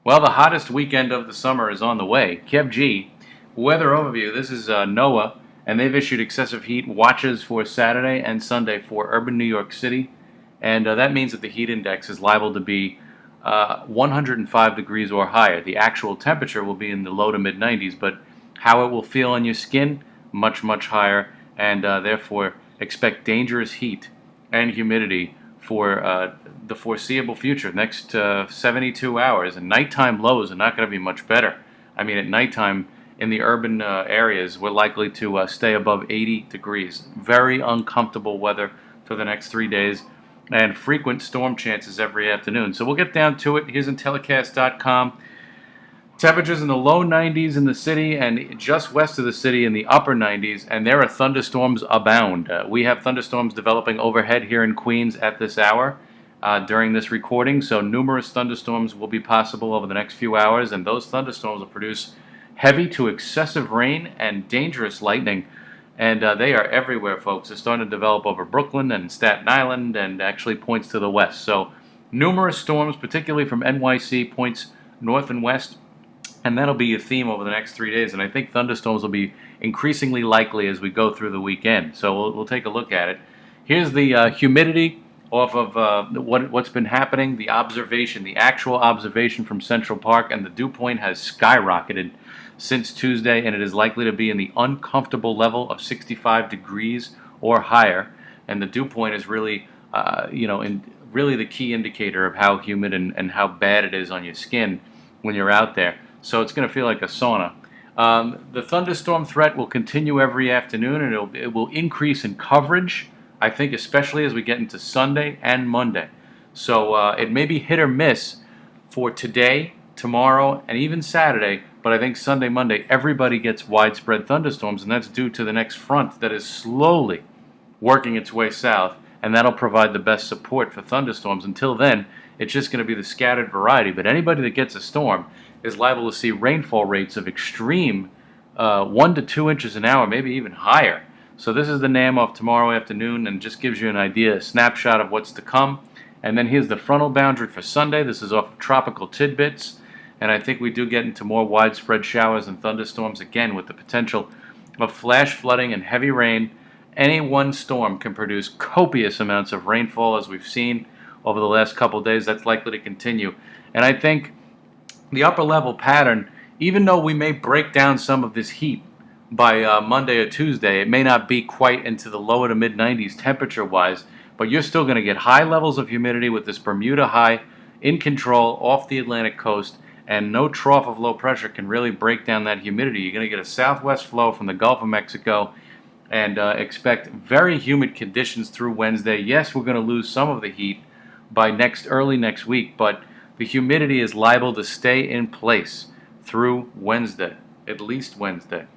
Well, the hottest weekend of the summer is on the way. Kev G, weather overview. This is NOAA, and they've issued excessive heat watches for Saturday and Sunday for urban New York City. And that means that the heat index is liable to be 105 degrees or higher. The actual temperature will be in the low to mid 90s, but how it will feel on your skin, much, much higher. And therefore, expect dangerous heat and humidity for the foreseeable future, next 72 hours. And nighttime lows are not going to be much better. I mean, at nighttime in the urban areas, we're likely to stay above 80 degrees. Very uncomfortable weather for the next 3 days, and frequent storm chances every afternoon. So we'll get down to it. Here's Intellicast.com. Temperatures in the low 90s in the city and just west of the city in the upper 90s, and there are thunderstorms abound. We have thunderstorms developing overhead here in Queens at this hour during this recording, so numerous thunderstorms will be possible over the next few hours, and those thunderstorms will produce heavy to excessive rain and dangerous lightning, and they are everywhere, folks. They're starting to develop over Brooklyn and Staten Island and actually points to the west. So numerous storms, particularly from NYC, points north and west. And that'll be a theme over the next 3 days. And I think thunderstorms will be increasingly likely as we go through the weekend. So we'll take a look at it. Here's the humidity off of what's been happening, the observation, the actual observation from Central Park. And the dew point has skyrocketed since Tuesday, and it is likely to be in the uncomfortable level of 65 degrees or higher. And the dew point is really, really the key indicator of how humid and how bad it is on your skin when you're out there. So it's going to feel like a sauna. The thunderstorm threat will continue every afternoon, and it will increase in coverage, I think, especially as we get into Sunday and Monday. So it may be hit or miss for today, tomorrow, and even Saturday, but I think Sunday, Monday, everybody gets widespread thunderstorms, and that's due to the next front that is slowly working its way south, and that'll provide the best support for thunderstorms. Until then, it's just going to be the scattered variety, but anybody that gets a storm is liable to see rainfall rates of extreme 1 to 2 inches an hour, maybe even higher. So this is the NAM of tomorrow afternoon, and just gives you an idea, a snapshot of what's to come. And then here's the frontal boundary for Sunday. This is off of Tropical Tidbits, and I think we do get into more widespread showers and thunderstorms again, with the potential of flash flooding and heavy rain. Any one storm can produce copious amounts of rainfall, as we've seen over the last couple of days. That's likely to continue. And I think the upper level pattern, even though we may break down some of this heat by Monday or Tuesday, it may not be quite into the lower to mid 90s temperature wise, but you're still going to get high levels of humidity with this Bermuda high in control off the Atlantic coast, and no trough of low pressure can really break down that humidity. You're going to get a southwest flow from the Gulf of Mexico, and expect very humid conditions through Wednesday. Yes, we're going to lose some of the heat by early next week, but the humidity is liable to stay in place through Wednesday, at least Wednesday.